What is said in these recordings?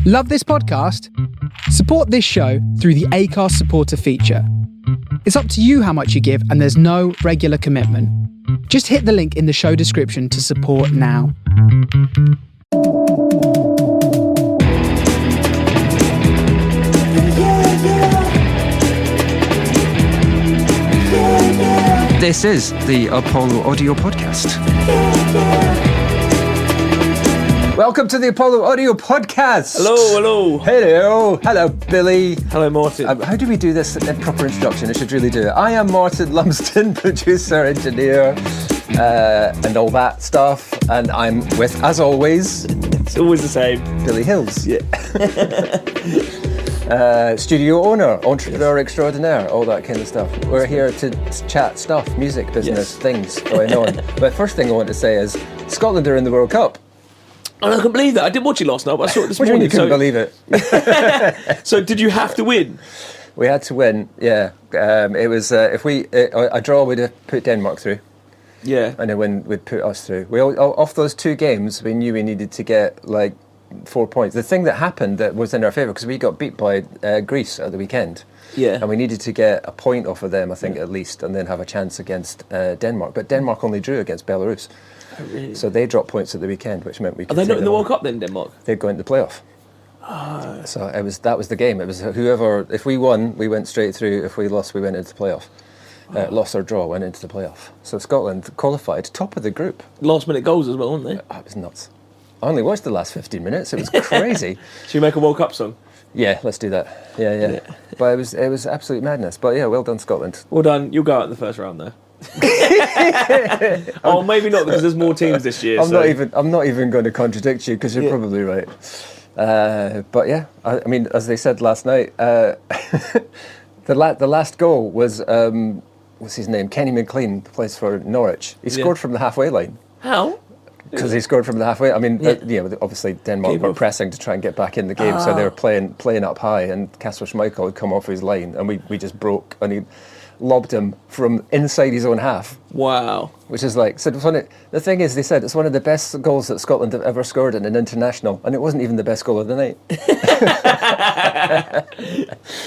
Love this podcast? Support this show through the Acast supporter feature. It's up to you how much you give, and there's no regular commitment. Just hit the link in the show description to support now. This is the Apollo Audio Podcast. Welcome to the Apollo Audio Podcast. Hello. Hello, Billy. Hello, Martin. How do we do this in proper introduction? I should really do it. I am Martin Lumsden, producer, engineer, and all that stuff. And I'm with, as always, It's always the same. Billy Hills. Yeah. Studio owner, entrepreneur extraordinaire, all that kind of stuff. We're here to chat stuff, music, business, things going on. But first thing I want to say is Scotland are in the World Cup. And I can believe that. I didn't watch it last night, but I saw it this What do you mean morning. you couldn't believe it? So did you have to win? We had to win, yeah. It was, if a draw would have put Denmark through. Yeah. And a win would put us through. Off those two games, we knew we needed to get, 4 points. The thing that happened that was in our favour, because we got beat by Greece at the weekend. Yeah. And we needed to get a point off of them, I think, at least, and then have a chance against Denmark. But Denmark only drew against Belarus. Oh, really? So they dropped points at the weekend, which meant we could Are they take not in the them World on. Cup then, Denmark? They'd go into the playoff. So that was the game. It was whoever. If we won, we went straight through. If we lost, we went into the playoff. Lost or draw, went into the playoff. So Scotland qualified, top of the group. Last minute goals as well, weren't they? Oh, it was nuts. I only watched the last 15 minutes. It was crazy. Should we make a World Cup song? Yeah, let's do that. Yeah. But it was absolute madness. But yeah, well done, Scotland. Well done. You'll go out in the first round though. Oh, maybe not, because there's more teams this year. I'm not even going to contradict you, because you're probably right. But yeah, I mean, as they said last night, the last goal was what's his name? Kenny McLean, who plays for Norwich. He scored from the halfway line. How? Because he scored from the halfway. I mean, obviously Denmark were pressing to try and get back in the game, so they were playing up high, and Kasper Schmeichel had come off his line, and we just broke, and he lobbed him from inside his own half. Wow. Which is the thing is, they said it's one of the best goals that Scotland have ever scored in an international, and it wasn't even the best goal of the night.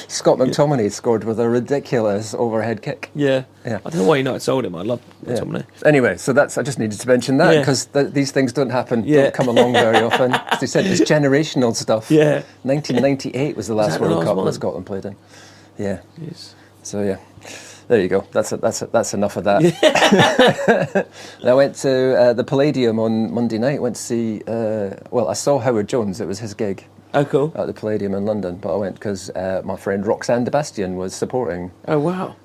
Scott McTominay scored with a ridiculous overhead kick. Yeah. Yeah. I don't know why United sold him. I love McTominay. Anyway, so I just needed to mention that, because these things don't come along very often. As they said, it's generational stuff. Yeah. 1998 was the last World Cup one? that Scotland played in. Yeah. Yes. So yeah, there you go. That's enough of that. And I went to the Palladium on Monday night. Went to see. I saw Howard Jones. It was his gig. Oh, cool. At the Palladium in London, but I went because my friend Roxanne Sebastian was supporting. Oh, wow.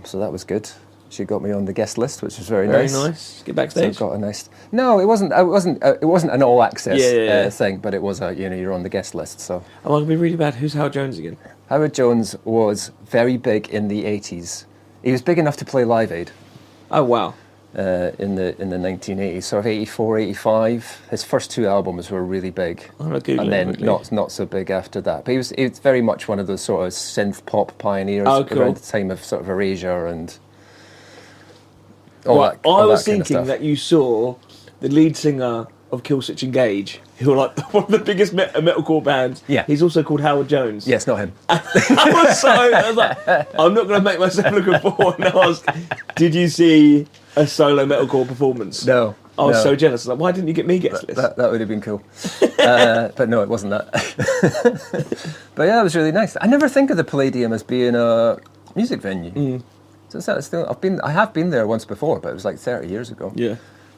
So that was good. She got me on the guest list, which was very nice. Very nice. Get backstage. So I got a nice. No, it wasn't. It wasn't an all access thing, but it was you're on the guest list. So. I'm going to be really bad. Who's Howard Jones again? Howard Jones was very big in the 80s. He was big enough to play Live Aid. Oh, wow. In the 1980s, sort of 84, 85. His first two albums were really big, and then not so big after that. But he was very much one of those sort of synth pop pioneers around the time of sort of Erasure and all that. I was thinking that you saw the lead singer of Killswitch Engage, who are like one of the biggest metalcore bands. Yeah. He's also called Howard Jones. Yeah, it's not him. I was like, I'm not going to make myself look a fool and ask, did you see a solo metalcore performance? No. I was so jealous. Like, why didn't you get me guest list? That would have been cool. But no, it wasn't that. But yeah, it was really nice. I never think of the Palladium as being a music venue. So I have been there once before, but it was like 30 years ago. Yeah.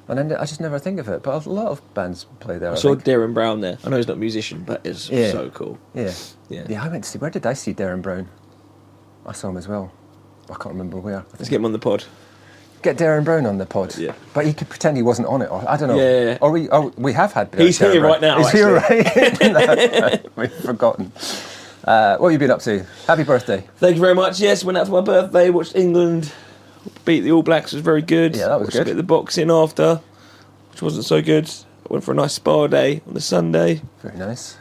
And I just never think of it. But a lot of bands play there. I saw Darren Brown there. I know he's not a musician, but it's so cool. Yeah. I went to see. Where did I see Darren Brown? I saw him as well. I can't remember where. Let's get him on the pod. Get Darren Brown on the pod. Yeah. But he could pretend he wasn't on it. Or I don't know. Yeah. Or we have had. He's Darren here Brown. right now. He's actually. here right. We've forgotten. What have you been up to? Happy birthday. Thank you very much. Yes, went out for my birthday, watched England beat the All Blacks. It was very good. Yeah, that was watched good. A bit of the boxing after, which wasn't so good. I went for a nice spa day on the Sunday. Very nice.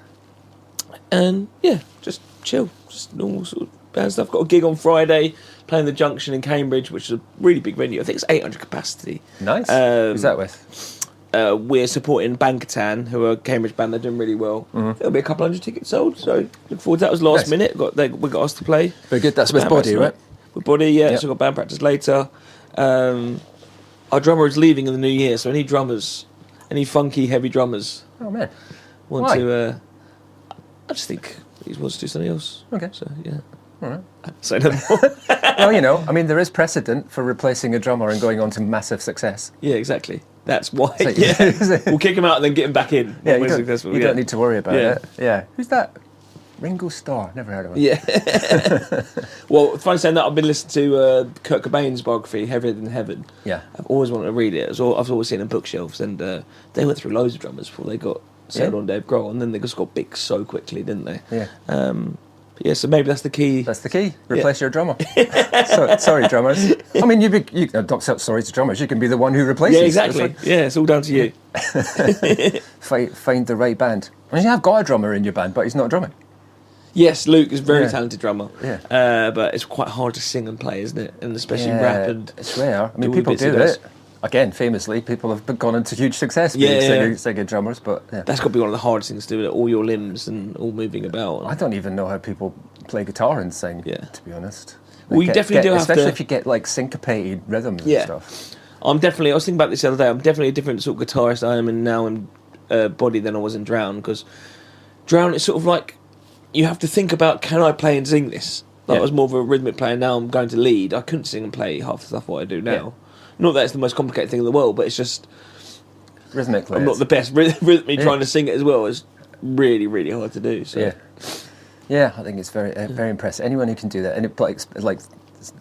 And yeah, just chill. Just normal sort of band stuff. Got a gig on Friday playing the Junction in Cambridge, which is a really big venue. I think it's 800 capacity. Nice. Who's that with? we're supporting Bankertan, who are a Cambridge band. They're doing really well. There'll be a couple hundred tickets sold, so look forward to that. It was last minute. We got us to play. Very good. That's with Body, right? With Body, yeah. So we've got band practice later. Our drummer is leaving in the new year, so any funky, heavy drummers Oh, man. want to... I just think he wants to do something else. Okay. So, yeah. All right. Say no more. Well, I mean, there is precedent for replacing a drummer and going on to massive success. Yeah, exactly. That's why. So, We'll kick him out and then get him back in. Yeah, you don't need to worry about it. Yeah. Who's that? Ringo Starr. Never heard of him. Yeah. Well, funny saying that, I've been listening to Kurt Cobain's biography, Heavier Than Heaven. Yeah. I've always wanted to read it. I've always seen it in bookshelves, and they went through loads of drummers before they got settled on Dave Grohl, and then they just got big so quickly, didn't they? Yeah. So maybe that's the key. That's the key. Replace your drummer. Sorry, drummers. I mean, don't say sorry to drummers. You can be the one who replaces. Yeah, exactly. Yeah, it's all down to you. Find the right band. I mean, you have got a drummer in your band, but he's not drumming. Yes, Luke is a very talented drummer. Yeah. But it's quite hard to sing and play, isn't it? And especially rap and... It's rare. I mean, people do it. Again, famously, people have gone into huge success being singing drummers, but... Yeah. That's got to be one of the hardest things to do, with it, all your limbs and all moving about. I don't even know how people play guitar and sing, to be honest. Well, you definitely do have to... Especially if you get, like, syncopated rhythms and stuff. I was thinking about this the other day, I'm definitely a different sort of guitarist I am now in Body than I was in Drown, because Drown is sort of like... You have to think about, can I play and sing this? I was more of a rhythmic player. Now I'm going to lead. I couldn't sing and play half the stuff what I do now. Yeah. Not that it's the most complicated thing in the world, but it's just... Rhythmically. I'm not the best rhythmically trying to sing it as well. It's really, really hard to do. So. Yeah, I think it's very very impressive. Anyone who can do that. And it, like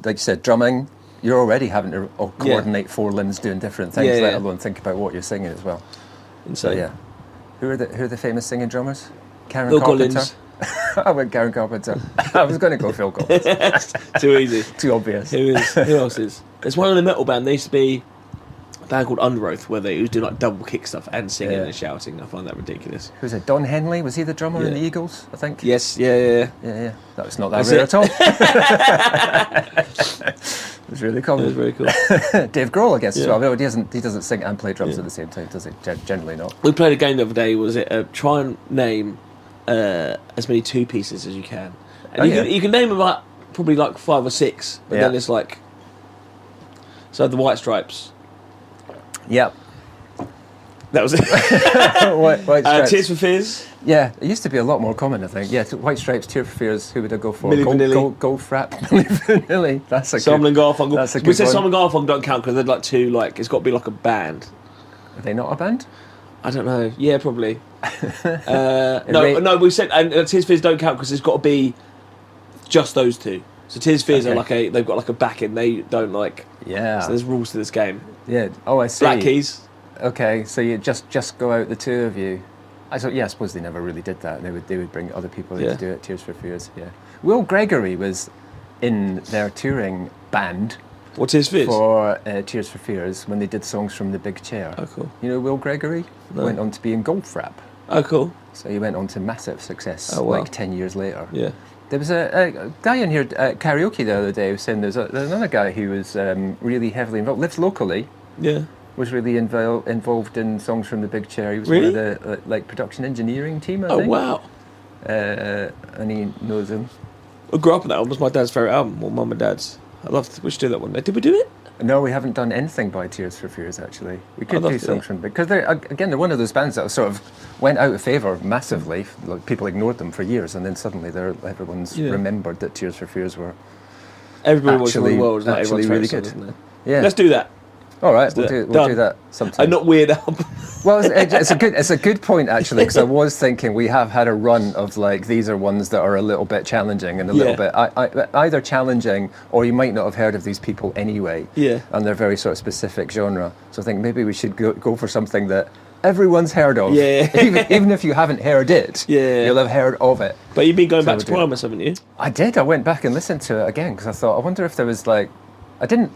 you said, drumming, you're already having to coordinate 4 limbs doing different things, let alone think about what you're singing as well. Insane. So, Who are the famous singing drummers? Karen Phil Carpenter. Collins. I went Karen Carpenter. I was going to go Phil Collins. Too easy. Too obvious. Who else is? There's one in the metal band. There used to be a band called Underoath where they do like double kick stuff and singing and shouting. I find that ridiculous. Who's it? Don Henley? Was he the drummer in the Eagles, I think? Yes, yeah. That was not that rare at all. It was really cool. It was very cool. Dave Grohl, I guess, as well. No, he doesn't sing and play drums at the same time, does he? Generally not. We played a game the other day. Was it try and name as many 2 pieces as you can, and you can name about probably like 5 or 6, but then it's like the White Stripes. Yep. That was it. White Stripes. Tears for Fears. Yeah, it used to be a lot more common, I think. Yeah, White Stripes, Tears for Fears. Who would I go for? Milli Vanilli. Goldfrapp. Milli Vanilli. That's a Simon and Garfunkel. That's a good we said one. Simon and Garfunkel don't count because they're like 2. Like it's got to be like a band. Are they not a band? I don't know. Yeah, probably. No. We said and Tears for Fears don't count because it's got to be just those 2. So Tears for Fears are like they've got like a backing. They don't like. Yeah. So there's rules to this game. Yeah. Oh, I see. Black Keys. Okay, so you just go out the 2 of you. I suppose they never really did that. They would bring other people in to do it. Tears for Fears. Yeah. Will Gregory was in their touring band. What Tears for Fears? For Tears for Fears when they did songs from The Big Chair. Oh, cool. You know Will Gregory? No. Went on to be in Goldfrapp. Oh, cool. So he went on to massive success. Oh, wow. Like 10 years later. Yeah. There was a guy in here at karaoke the other day who was saying there's another guy who was really heavily involved, lives locally. Yeah. Was really involved in songs from The Big Chair. He was really? one of the production engineering team, I think. Oh, wow. And he knows him. I grew up on that album. It was my dad's favourite album, or mum and dad's. We should do that one day. Did we do it? No, we haven't done anything by Tears for Fears, actually. We could do songs from... Because they're one of those bands that sort of went out of favour massively. Like, people ignored them for years, and then suddenly everyone's remembered that Tears for Fears were Everybody wants to the world, actually really good. Song, yeah. Let's do that. All right, we'll do that sometime. And not weird album. Well, it's a good point actually, because I was thinking we have had a run of like these are ones that are a little bit challenging and a little bit either challenging or you might not have heard of these people anyway. Yeah. And they're very sort of specific genre. So I think maybe we should go for something that everyone's heard of. Yeah. even if you haven't heard it, you'll have heard of it. But you've been going back to Primus, haven't you? I did. I went back and listened to it again because I thought, I wonder if there was like, I didn't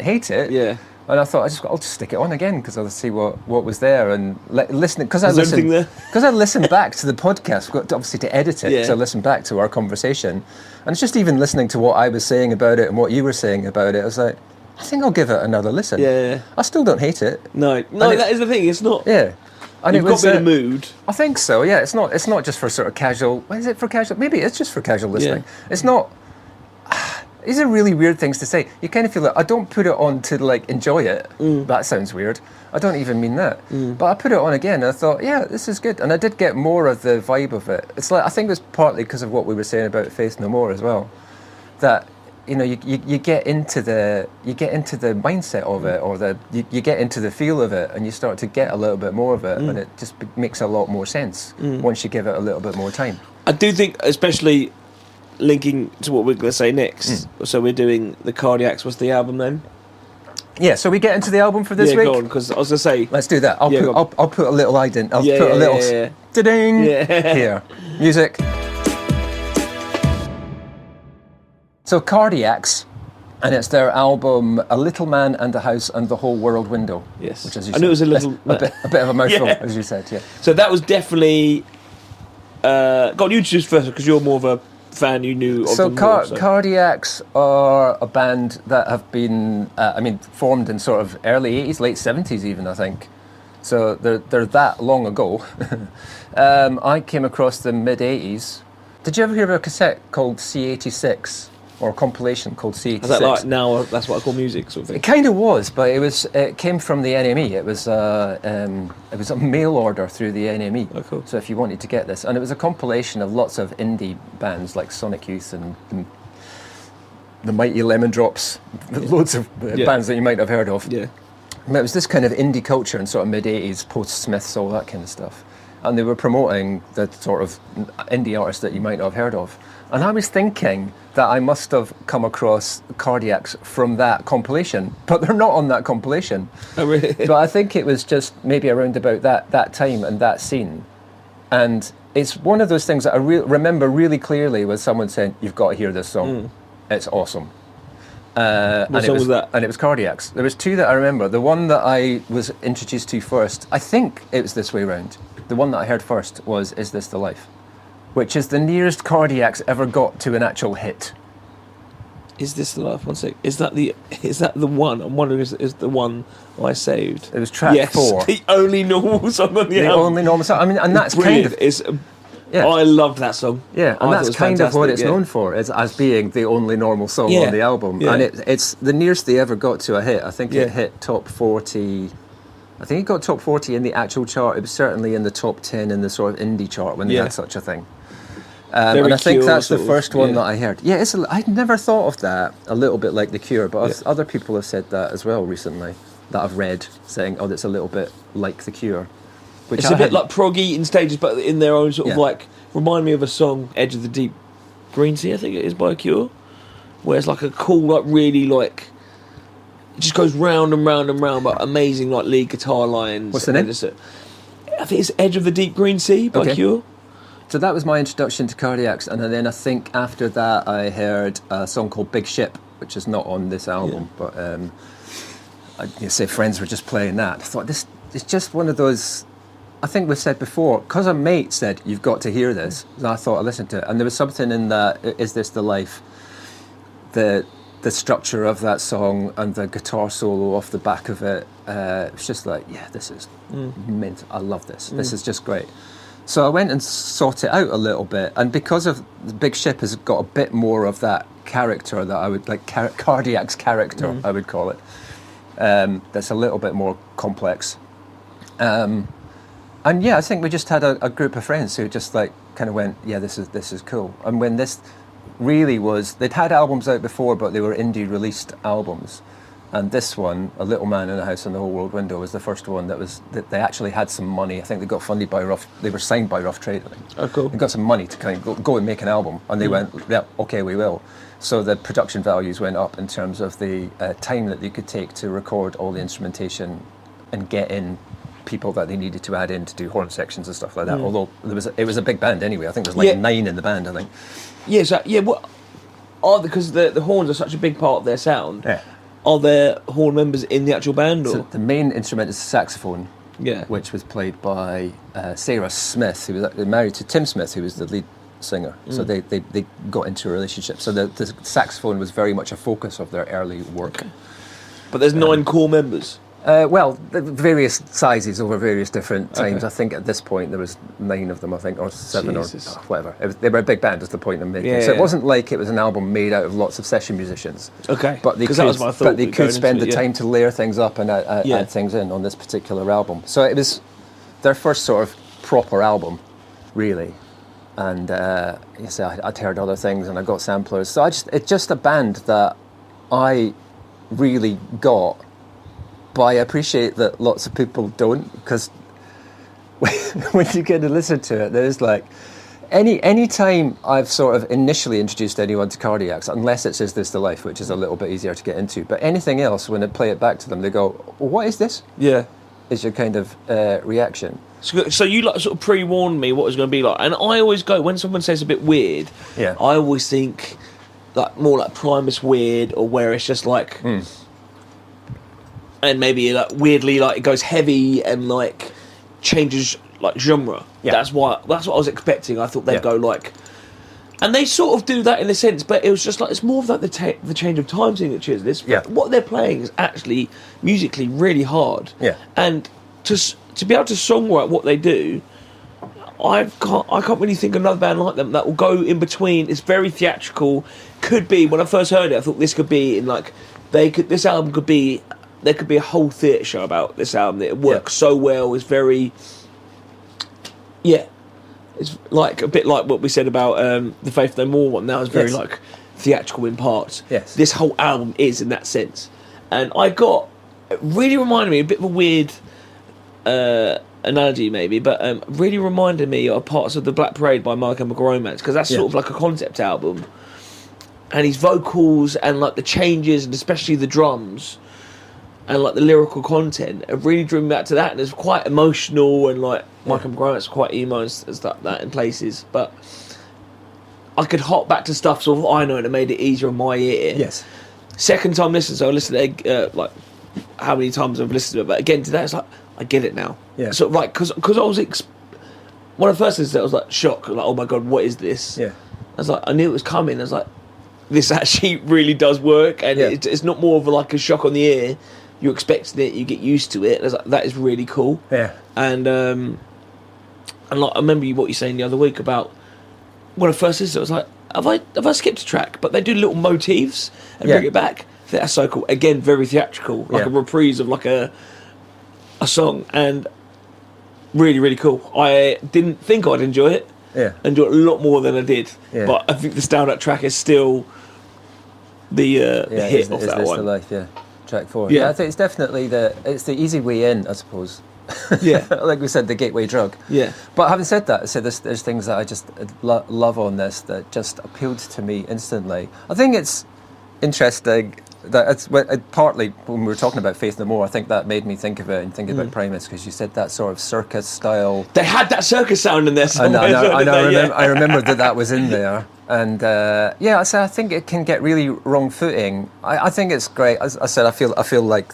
hate it. Yeah. And I thought I'll just stick it on again because I'll see what was there and listen because I listened back to the podcast. We've got obviously to edit it, so I listened back to our conversation, and it's just even listening to what I was saying about it and what you were saying about it. I was like, I think I'll give it another listen. Yeah. I still don't hate it. No, that is the thing. It's not. Yeah. And You've got to be in the mood. I think so, yeah. It's not just for sort of casual... Is it for casual? Maybe it's just for casual listening. Yeah. It's not... These are really weird things to say. You kind of feel like, I don't put it on to, like, enjoy it. That sounds weird. I don't even mean that. But I put it on again and I thought, yeah, this is good. And I did get more of the vibe of it. It's like, I think it was partly because of what we were saying about Faith No More as well. That, you know, you get into the mindset of it, or you get into the feel of it, and you start to get a little bit more of it, and it just makes a lot more sense once you give it a little bit more time. I do think, especially linking to what we're going to say next, so we're doing the Cardiacs. What's the album then? Yeah, so we get into the album for this week? Yeah, go on, because I was going to say... Let's do that. I'll put a little ident. I'll put a little... Da-ding! Here. Music. So Cardiacs, and it's their album A Little Man and a House and the Whole World Window. Yes. Which, as you I said, knew it was a little... a bit of a mouthful, as you said, yeah. So that was definitely... go on, you introduce first, because you're more of a fan, you knew of them more. So Cardiacs are a band that have been, formed in sort of early 80s, late 70s even, I think. So they're that long ago. I came across them mid-80s. Did you ever hear of a cassette called C86? Or a compilation called C86? Is that like now, that's what I call music sort of thing? It kind of was, but it came from the NME. It was a mail order through the NME. Oh, cool. So if you wanted to get this, and it was a compilation of lots of indie bands like Sonic Youth and the Mighty Lemon Drops, loads of bands that you might have heard of. Yeah. And it was this kind of indie culture in sort of mid-80s, post-Smiths, all that kind of stuff. And they were promoting the sort of indie artists that you might not have heard of. And I was thinking that I must have come across Cardiacs from that compilation, but they're not on that compilation. Oh, really? But I think it was just maybe around about that time and that scene. And it's one of those things that I remember really clearly was someone saying, "You've got to hear this song. It's awesome." What song was that? And it was Cardiacs. There was two that I remember. The one that I was introduced to first, I think it was this way round. The one that I heard first was Is This the Life? Which is the nearest Cardiacs ever got to an actual hit. Is This the Life? 1 sec. Is that the one? I'm wondering, is the one I saved? It was track 4. The only normal song on the album. The only normal song. I mean, and that's brilliant. kind of... I loved that song. Yeah, and that's kind of what it's known for, is as being the only normal song on the album. Yeah. And it's the nearest they ever got to a hit. I think it hit top 40... I think it got top 40 in the actual chart. It was certainly in the top 10 in the sort of indie chart when they had such a thing. And I think that's the first one that I heard. Yeah, I'd never thought of that, a little bit like The Cure, but other people have said that as well recently, that I've read, saying, oh, that's a little bit like The Cure. Which it's a bit like proggy in stages, but in their own sort of like, remind me of a song, Edge of the Deep Green Sea, I think it is, by Cure, where it's like a cool, like really like, it just goes round and round and round, but amazing like lead guitar lines. What's the name? I think it's Edge of the Deep Green Sea by Cure. So that was my introduction to Cardiacs, and then I think after that I heard a song called Big Ship, which is not on this album, but say friends were just playing that. I thought, this is just one of those, I think we've said before, because a mate said, you've got to hear this, and I thought I listened to it, and there was something in that, Is This the Life, the structure of that song and the guitar solo off the back of it, it's just like, this is mint, I love this, this is just great. So I went and sought it out a little bit, and because of the Big Ship has got a bit more of that character that I would like, Cardiac's character, I would call it. That's a little bit more complex. And I think we just had a group of friends who just like kind of went, this is cool. And when this really was, they'd had albums out before, but they were indie released albums. And this one, A Little Man in a House and the Whole World Window, was the first one that they actually had some money. I think they got funded by they were signed by Rough Trade, I think. Oh, cool. They got some money to kind of go and make an album. And they went, okay, we will. So the production values went up in terms of the time that they could take to record all the instrumentation and get in people that they needed to add in to do horn sections and stuff like that. Although it was a big band anyway. I think there's like 9 in the band, I think. Yeah, so, because the horns are such a big part of their sound. Yeah. Are there horn members in the actual band? Or? So the main instrument is the saxophone, Yeah. which was played by Sarah Smith, who was actually married to Tim Smith, who was the lead singer. So they got into a relationship. So the saxophone was very much a focus of their early work. But there's 9 core members. Well, various sizes over various different times. I think at this point there was 9 of them, I think, or 7 Jesus. or whatever. They were a big band, is the point I'm making. Yeah, so it yeah. wasn't like it was an album made out of lots of session musicians. Okay. But they 'Cause could, that was my thought they going could spend into the it, yeah. time to layer things up and add things in on this particular album. So it was their first sort of proper album, really. And I'd heard other things and I got samplers. So it's just a band that I really got. But I appreciate that lots of people don't, because when you get to listen to it, there's like any time I've sort of initially introduced anyone to Cardiacs, unless it's Is This the Life, which is a little bit easier to get into, but anything else, when I play it back to them, they go, well, what is this? Yeah. Is your kind of reaction. So you like sort of pre-warned me what it was going to be like, and I always go when someone says a bit weird. Yeah. I always think like more like Primus weird, or where it's just like, and maybe like weirdly like it goes heavy and like changes like genre. Yeah. That's what I was expecting. I thought they'd go like, and they sort of do that in a sense, but it was just like it's more of like the change of time signatures. This what they're playing is actually musically really hard. Yeah. And to be able to songwrite what they do, I can't really think of another band like them that will go in between. It's very theatrical. Could be when I first heard it, I thought this could be in like this album could be. There could be a whole theatre show about this album. It works so well. It's very, it's like a bit like what we said about the Faith No More one. That was very like theatrical in parts. Yes. This whole album is in that sense, and it really reminded me a bit of a weird analogy maybe, but really reminded me of parts of the Black Parade by My Chemical Romance, because that's sort of like a concept album, and his vocals and like the changes and especially the drums. And like the lyrical content, it really drew me back to that, and it's quite emotional, and like Michael McGrath's quite emo and stuff like that in places. But I could hop back to stuff sort of I know, and it made it easier on my ear. Yes. Second time listen, so I listened to it, like how many times I've listened to it, but again today it's like I get it now. Yeah. Sort of like because I was when I first listened to it, I was like shocked, like oh my god, what is this? Yeah. I was like I knew it was coming. I was like, this actually really does work, and it's not more of like a shock on the ear. You're expecting it, you get used to it. Like, that is really cool. Yeah. And like I remember what you were saying the other week about when I first listened. I was like, have I skipped a track? But they do little motifs and bring it back. I think that's so cool. Again, very theatrical, like a reprise of like a song, and really really cool. I didn't think I'd enjoy it. Yeah. Enjoy it a lot more than I did. Yeah. But I think the Stand Up track is still the hit of that Is one. The Life? Yeah. Track 4. Yeah. I think it's definitely the easy way in, I suppose. Yeah. Like we said, the gateway drug. Yeah. But having said that, there's things that I just love on this that just appealed to me instantly. I think it's interesting that it's partly when we were talking about Faith No More, I think that made me think of it and think about Primus, because you said that sort of circus style. They had that circus sound in there somewhere. I remember that was in there. And so I think it can get really wrong footing. I think it's great. As I said, I feel like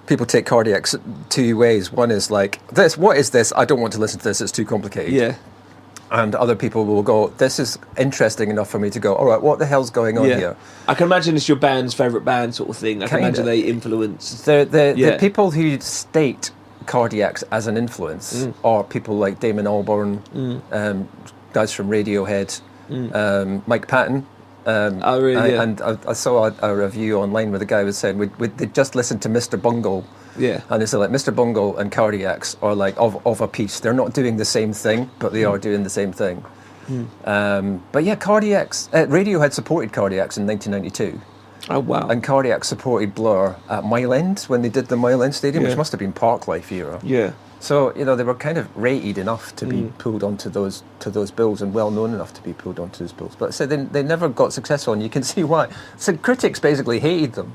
people take Cardiacs 2 ways. One is like, this, what is this? I don't want to listen to this, it's too complicated. Yeah. And other people will go, this is interesting enough for me to go, all right, what the hell's going on here? I can imagine it's your band's favourite band sort of thing. I can imagine they influence. The people who state Cardiacs as an influence are people like Damon Albarn, guys from Radiohead, Mike Patton. And I saw a review online where the guy was saying they just listened to Mr. Bungle. Yeah. And it's like Mr. Bungle and Cardiacs are like of a piece. They're not doing the same thing, but they are doing the same thing. But yeah, Cardiacs, Radiohead supported Cardiacs in 1992. Oh, wow. And Cardiacs supported Blur at Mile End when they did the Mile End Stadium, which must have been Parklife era. Yeah. So, they were kind of rated enough to be pulled onto those bills, and well known enough to be pulled onto those bills. But so they never got successful, and you can see why. So critics basically hated them.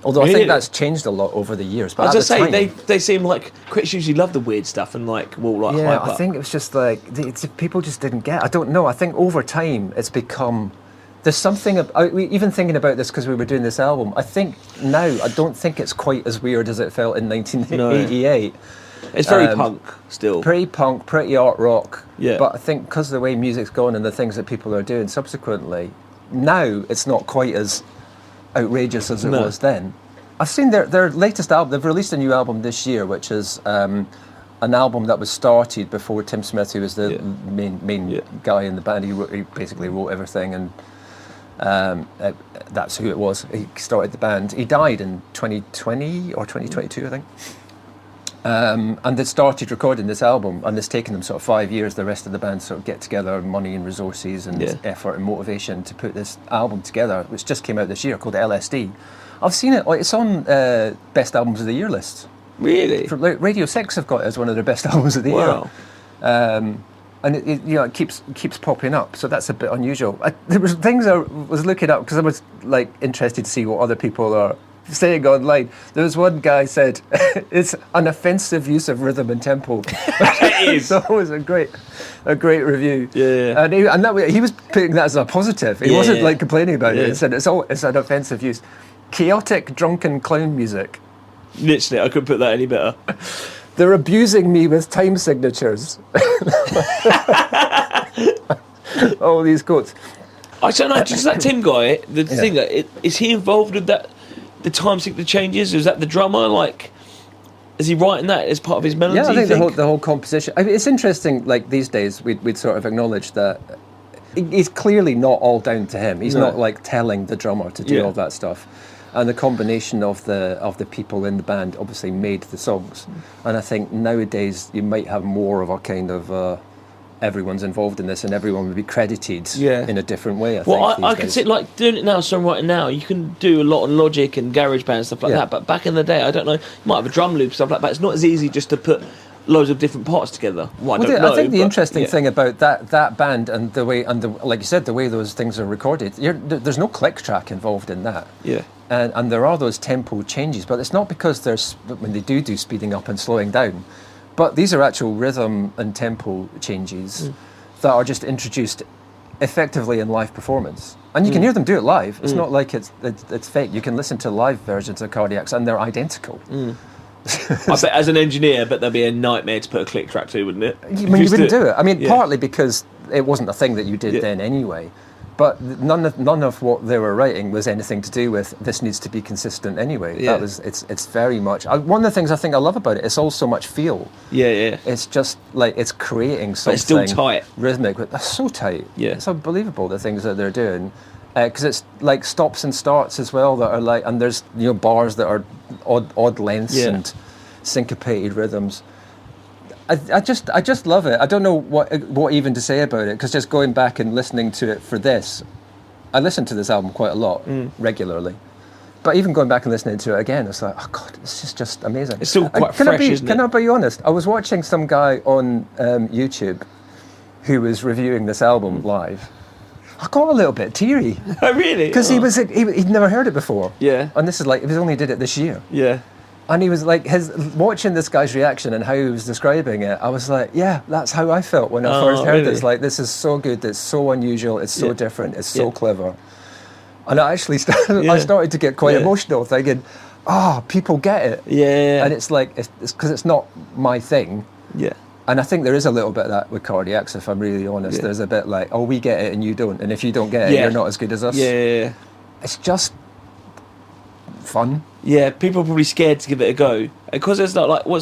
Although I think that's changed a lot over the years. But I was just saying, they seem like critics usually love the weird stuff and hype I up. think it was just like people just didn't get. I don't know. I think over time it's become. There's something. Even thinking about this because we were doing this album. I think now I don't think it's quite as weird as it felt in 1988. No. It's very punk still. Pretty punk, pretty art rock. Yeah. But I think because of the way music's gone and the things that people are doing subsequently, now it's not quite as outrageous as it was then. I've seen their latest album. They've released a new album this year, which is an album that was started before Tim Smith, who was the main guy in the band. He basically wrote everything, and that's who it was. He started the band. He died in 2020 or 2022, I think. And they started recording this album, and it's taken them sort of 5 years, the rest of the band sort of get together, money and resources and effort and motivation to put this album together, which just came out this year, called LSD. I've seen it, it's on Best Albums of the Year list. Really? Radio 6 have got it as one of their best albums of the year. And it keeps popping up, so that's a bit unusual. There was things I was looking up, because I was like interested to see what other people are saying online. There was one guy said it's an offensive use of rhythm and tempo. It is. So it was a great review. Yeah. And he was putting that as a positive. He wasn't like complaining about it. He said it's an offensive use. Chaotic, drunken clown music. Literally, I couldn't put that any better. They're abusing me with time signatures. All these quotes. I don't know, just that Tim guy, the thing, is he involved with that, the time signature changes? Is that the drummer? Like, is he writing that as part of his melody? Yeah, I think the whole composition. I mean, it's interesting, like these days, we'd sort of acknowledge that it's clearly not all down to him. He's not like telling the drummer to do all that stuff. And the combination of the people in the band obviously made the songs. And I think nowadays you might have more of a kind of everyone's involved in this and everyone would be credited in a different way. I can see, like, doing it now, songwriting now, you can do a lot on Logic and GarageBand and stuff like that. But back in the day, I don't know, you might have a drum loop, stuff like that. It's not as easy just to put loads of different parts together. I think the interesting thing about that band and the way, like you said, the way those things are recorded, there's no click track involved in that. Yeah. And there are those tempo changes, but it's not because when they do speeding up and slowing down, but these are actual rhythm and tempo changes that are just introduced effectively in live performance. And you can hear them do it live. It's not like it's fake. You can listen to live versions of Cardiacs and they're identical. I bet as an engineer, that'd be a nightmare to put a click track to, wouldn't it? You wouldn't do it. I mean, partly because it wasn't a thing that you did then anyway. But none of what they were writing was anything to do with this needs to be consistent anyway. Yeah. It's very much one of the things I think I love about it. It's all so much feel. Yeah. It's just like it's creating something. But it's still tight, rhythmic. But that's so tight. Yeah, it's unbelievable the things that they're doing. Because it's like stops and starts as well that are like, and there's bars that are odd lengths and syncopated rhythms. I just love it. I don't know what even to say about it, because just going back and listening to it for this, I listen to this album quite a lot regularly. But even going back and listening to it again, it's like, oh God, this is just amazing. It's still quite fresh, isn't it? Can I be honest? I was watching some guy on YouTube who was reviewing this album live. I got a little bit teary. Oh, really? Because he'd never heard it before. Yeah. And this is like, he only did it this year. Yeah. And he was like, watching this guy's reaction and how he was describing it, I was like, yeah, that's how I felt when I first heard this. Like, this is so good, it's so unusual, it's so different, it's so clever. And I actually started to get quite emotional, thinking, people get it. Yeah. And it's like, it's because it's not my thing. Yeah. And I think there is a little bit of that with Cardiacs, if I'm really honest. Yeah. There's a bit like, we get it and you don't. And if you don't get it, you're not as good as us. Yeah. It's just fun. Yeah, people are probably scared to give it a go. Because there's not like you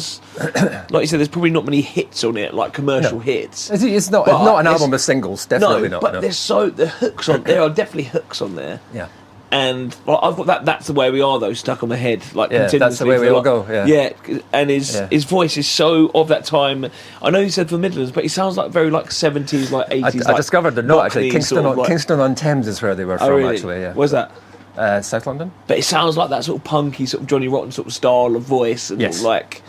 said, there's probably not many hits on it, like commercial hits. It's not an album of singles, definitely not. But there's the hooks on, there are definitely hooks on there. Yeah. And I've got that's the way we are though, stuck on my head. Like continuously. That's the way we all go. Yeah, and his voice is so of that time. I know he said for Midlands, but he sounds like very like 70s, like 80s. I discovered they're not actually. Kingston Kingston on Thames is where they were from. Really? Actually, yeah. Where's that? South London. But it sounds like that sort of punky, sort of Johnny Rotten sort of style of voice, and like.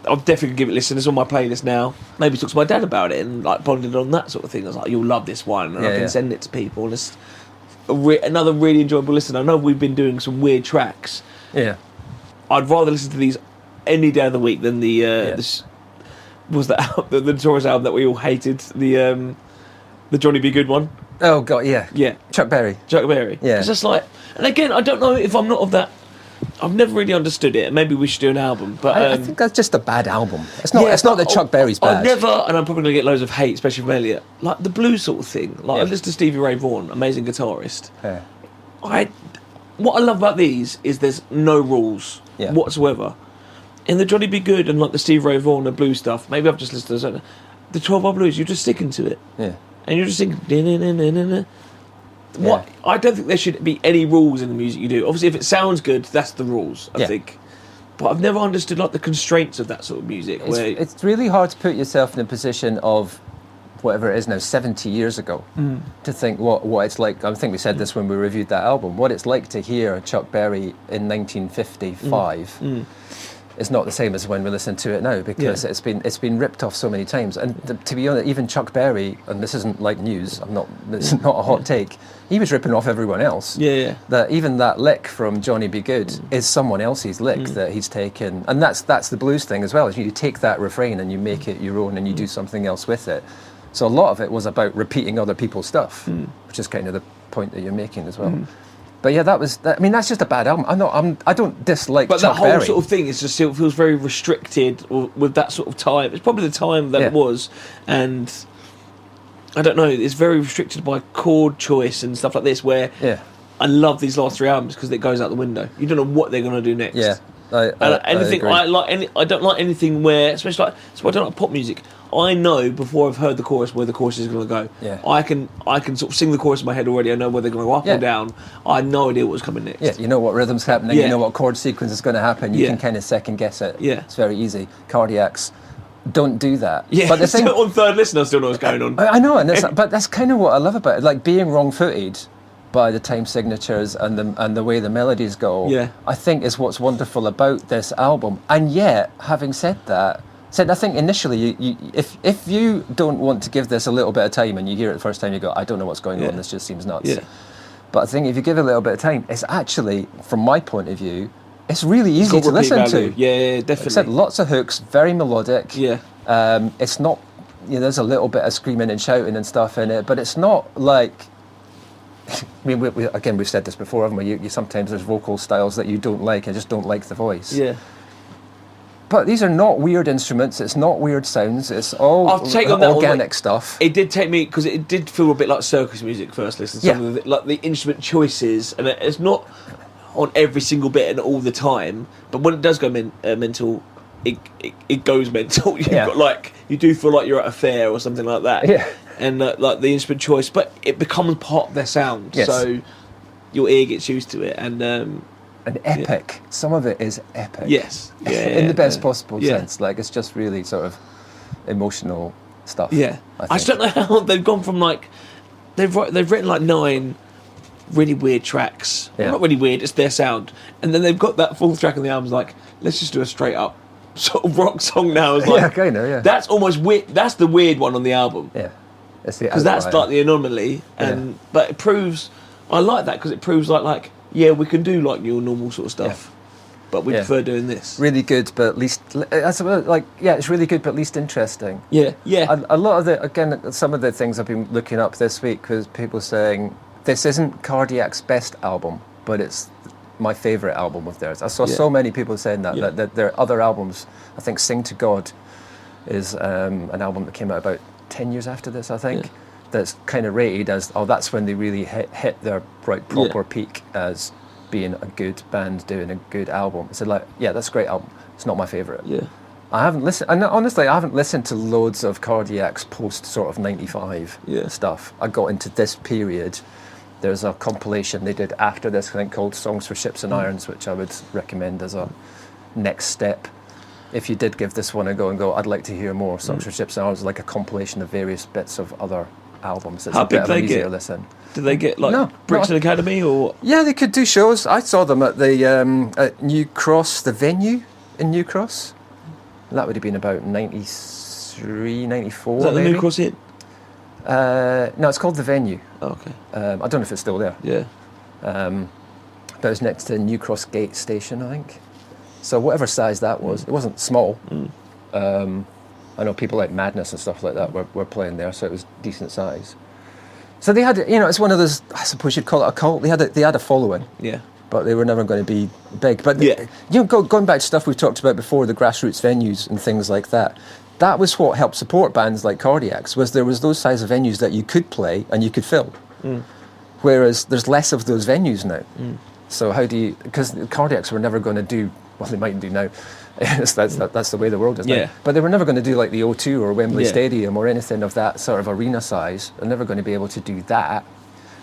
I'll definitely give it a listen. It's on my playlist now. Maybe talk to my dad about it and like bonded on that sort of thing. I was like, you'll love this one, and I can send it to people. And it's another really enjoyable listen. I know we've been doing some weird tracks. Yeah. I'd rather listen to these any day of the week than the Notorious album that we all hated, the Johnny B. Good one. Oh God, yeah. Chuck Berry. Yeah. Because it's like, and again, I don't know if I'm not of that. I've never really understood it. Maybe we should do an album, but I think that's just a bad album. It's not. It's not that Chuck Berry's bad. I've never, and I'm probably going to get loads of hate, especially from Elliot. Like the blues sort of thing. Like I listen to Stevie Ray Vaughan, amazing guitarist. Yeah. what I love about these is there's no rules whatsoever. In the Johnny B. Good and like the Steve Ray Vaughan and blues stuff, maybe I've just listened to the 12-bar blues. You're just sticking to it, and you're just thinking. What I don't think there should be any rules in the music you do. Obviously, if it sounds good, that's the rules. I think, but I've never understood like the constraints of that sort of music. It's really hard to put yourself in a position of whatever it is now, 70 years ago, to think what it's like. I think we said this when we reviewed that album. What it's like to hear Chuck Berry in 1955 is not the same as when we listen to it now, because it's been ripped off so many times. And to be honest, even Chuck Berry, and this isn't like news, this is not a hot take, he was ripping off everyone else. That even that lick from Johnny B. Good is someone else's lick that he's taken, and that's the blues thing as well. Is you take that refrain and you make it your own and you do something else with it. So a lot of it was about repeating other people's stuff, which is kind of the point that you're making as well. But yeah, that's just a bad album. I don't dislike Chuck Berry. But that whole sort of thing is just, it feels very restricted with that sort of time. It's probably the time that it was, and I don't know, it's very restricted by chord choice and stuff like this, where I love these last three albums because it goes out the window. You don't know what they're going to do next. I don't like anything where, especially like, so I don't like pop music. I know before I've heard the chorus where the chorus is going to go. I can sort of sing the chorus in my head already. I know where they're going to go up or down. I had no idea what was coming next. Yeah, you know what rhythm's happening. You know what chord sequence is going to happen. You can kind of second guess it. It's very easy. Cardiacs don't do that. But the thing, on third listen, I still know what's going on. I know, but that's kind of what I love about it. Like being wrong-footed by the time signatures and the way the melodies go. I think is what's wonderful about this album. And yet, having said that. I think initially, if you don't want to give this a little bit of time and you hear it the first time, you go, I don't know what's going on, this just seems nuts. But I think if you give it a little bit of time, it's actually, from my point of view, it's really easy to listen to. Yeah, definitely. Lots of hooks, very melodic. It's not, there's a little bit of screaming and shouting and stuff in it, but it's not like, I mean, we've said this before, haven't we? You sometimes there's vocal styles that you don't like. I just don't like the voice. But these are not weird instruments. It's not weird sounds. It's all organic stuff. It did take me, because it did feel a bit like circus music first listen. Some of the instrument choices, and it's not on every single bit and all the time. But when it does go mental, it goes mental. You've got you do feel like you're at a fair or something like that. And like the instrument choice, but it becomes part of their sound. So your ear gets used to it, and epic. Some of it is epic. In the best possible sense. Like, it's just really sort of emotional stuff. I just don't know how they've gone from like they've written like 9 really weird tracks. Well, not really weird, it's their sound, and then they've got that 4th track on the album's like, let's just do a straight up sort of rock song now. It's like, that's almost weird. That's the weird one on the album. Because that's like the anomaly, and but it proves, I like that because it proves like we can do like your normal sort of stuff, but we prefer doing this. Really good, but least it's really good, but least interesting. A lot of some of the things I've been looking up this week was people saying this isn't Cardiac's best album, but it's my favourite album of theirs. I saw so many people saying that their other albums. I think Sing to God is an album that came out about 10 years after this, I think. That's kind of rated as, that's when they really hit their proper peak as being a good band doing a good album. I said, that's a great album. It's not my favourite. I haven't listened, and honestly, I haven't listened to loads of Cardiac's post sort of 95 stuff. I got into this period. There's a compilation they did after this, I think, called Songs for Ships and Irons, which I would recommend as a next step. If you did give this one a go and go, I'd like to hear more Songs for Ships and Irons, like a compilation of various bits of other albums. It's How a bit big of they an easier get? Listen. Do they get Brixton Academy or? Yeah, they could do shows. I saw them at the at New Cross, the venue in New Cross. That would have been about 93, 94. Is that maybe. the New Cross Inn? No, it's called the venue. Oh, okay. I don't know if it's still there. But it was next to New Cross Gate Station, I think. So whatever size that was, it wasn't small. I know people like Madness and stuff like that were playing there, so it was decent size. So they had, it's one of those, I suppose you'd call it a cult. They had a following. But they were never going to be big. But going back to stuff we've talked about before, the grassroots venues and things like that. That was what helped support bands like Cardiacs. There was those size of venues that you could play and you could fill. Whereas there's less of those venues now. So how do you? Because Cardiacs were never going to do. Well, they might do now. that's the way the world is now. But they were never going to do like the O2 or Wembley Stadium or anything of that sort of arena size. They're never going to be able to do that.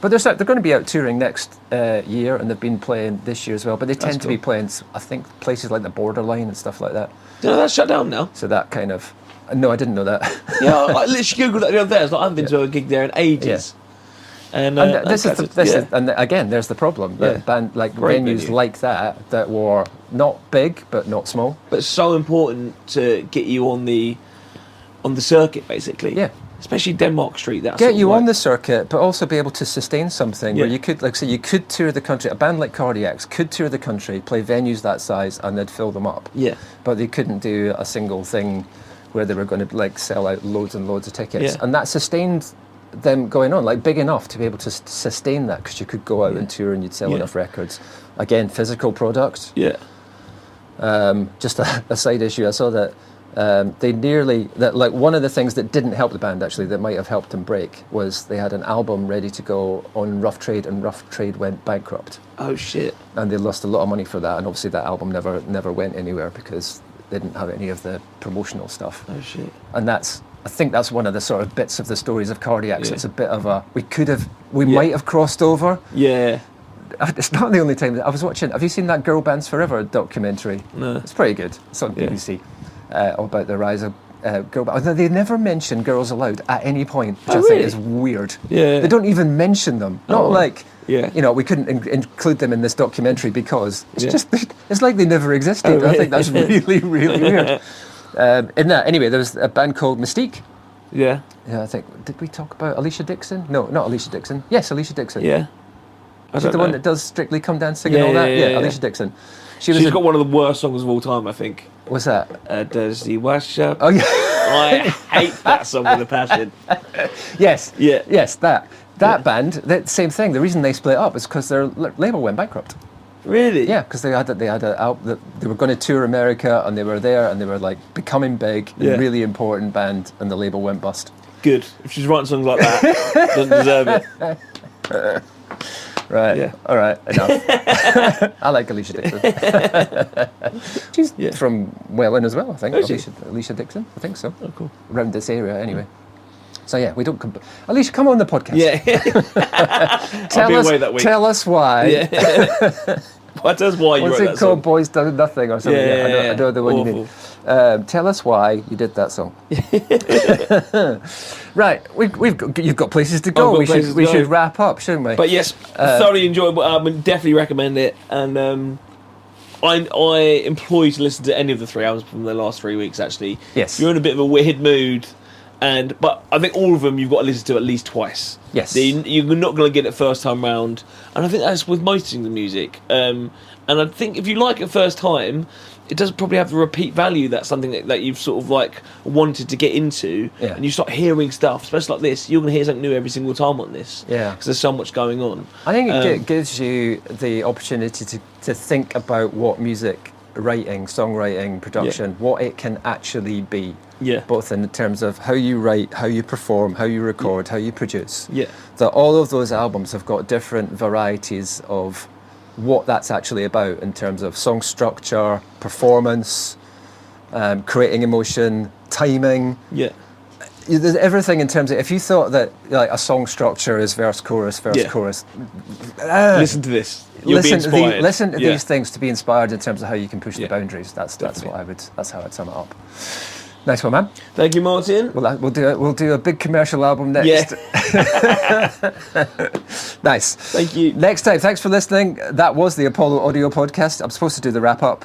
But they're going to be out touring next year, and they've been playing this year as well. But they tend to be playing, I think, places like the Borderline and stuff like that. Do you know that's shut down now? So that kind of... No, I didn't know that. Yeah, I literally Googled that the other day. I was like, I haven't been to a gig there in ages. Yeah. And and again, there's the problem. That band, like Great venues venue. like that were not big, but not small. But so important to get you on the circuit, basically. Yeah. Especially Denmark Street. That's Get you on the circuit, but also be able to sustain something Yeah. where you could, like say, you could tour the country. A band like Cardiacs could tour the country, play venues that size, and they'd fill them up. Yeah. But they couldn't do a single thing where they were going to like sell out loads and loads of tickets, Yeah. and that sustained them going on, like big enough to be able to sustain that, because you could go out and tour and you'd sell enough records. Again, physical product. Yeah. Just a side issue. I saw that like one of the things that didn't help the band actually, that might have helped them break, was they had an album ready to go on Rough Trade, and Rough Trade went bankrupt. Oh shit. And they lost a lot of money for that, and obviously that album never went anywhere because they didn't have any of the promotional stuff. Oh shit. And I think that's one of the sort of bits of the stories of Cardiacs. Yeah. It's a bit of we might have crossed over. Yeah. It's not the only time. I was watching, have you seen that Girl Bands Forever documentary? No. It's pretty good. It's on BBC. About the rise of girl bands. They never mention Girls Aloud at any point, which I think is weird. Yeah. They don't even mention them. Not like, yeah. We couldn't include them in this documentary because it's like they never existed. Oh, really? I think that's really, really weird. Anyway, there was a band called Mystique. Yeah. Yeah, I think, did we talk about Alicia Dixon? No, not Alicia Dixon. Yes, Alicia Dixon. Yeah. She's the one that does Strictly Come Dancing and all that? Yeah, Alicia Dixon. She's got one of the worst songs of all time, I think. What's that? Does he wash up? Oh, yeah. I hate that song with a passion. Yes. Yeah. Yes, that band, that same thing. The reason they split up is because their label went bankrupt. Really? Yeah, because they were going to tour America, and they were there, and they were like becoming big, and really important band, and the label went bust. Good. If she's writing songs like that, doesn't deserve it. Right. Yeah. All right. Enough. I like Alicia Dixon. She's from Welland as well, I think. Alicia Dixon. I think so. Oh, cool. Around this area, anyway. So yeah, we don't. Alicia, come on the podcast. Yeah. I'll be away that week. Tell us why. Yeah. Tell us why you wrote that song. What's it called? Boys Done Nothing or something. Yeah, I know the one you mean. Tell us why you did that song. Right, you've got places to go. We should wrap up, shouldn't we? But yes, thoroughly enjoyable album. Definitely recommend it. And I implore you to listen to any of the 3 albums from the last 3 weeks. Actually, yes. If you're in a bit of a weird mood, but I think all of them you've got to listen to at least twice. Yes. You're not going to get it first time round, and I think that's with most of the music. And I think if you like it first time, it doesn't probably have the repeat value that's something that you've sort of like wanted to get into, and you start hearing stuff, especially like this. You're going to hear something new every single time on this, because there's so much going on. I think it gives you the opportunity to think about what music writing, songwriting, production, what it can actually be. Yeah. Both in terms of how you write, how you perform, how you record, how you produce. Yeah. That all of those albums have got different varieties of what that's actually about in terms of song structure, performance, creating emotion, timing. Yeah. There's everything in terms of, if you thought that like a song structure is verse, chorus, chorus. Listen to this. You'll be inspired. Listen to these things to be inspired in terms of how you can push the boundaries. That's how I'd sum it up. Nice one, man. Thank you, Martin. We'll do a big commercial album next. Yeah. Nice. Thank you. Next time, thanks for listening. That was the Apollo Audio Podcast. I'm supposed to do the wrap up.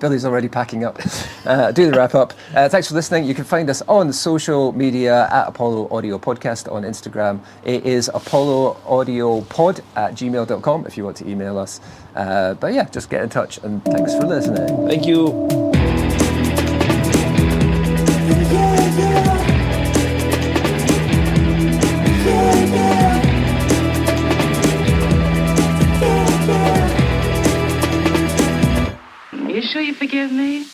Billy's already packing up. Do the wrap up. Thanks for listening. You can find us on social media at Apollo Audio Podcast on Instagram. It is apolloaudiopod@gmail.com if you want to email us. But yeah, just get in touch, and thanks for listening. Thank you. You sure you forgive me?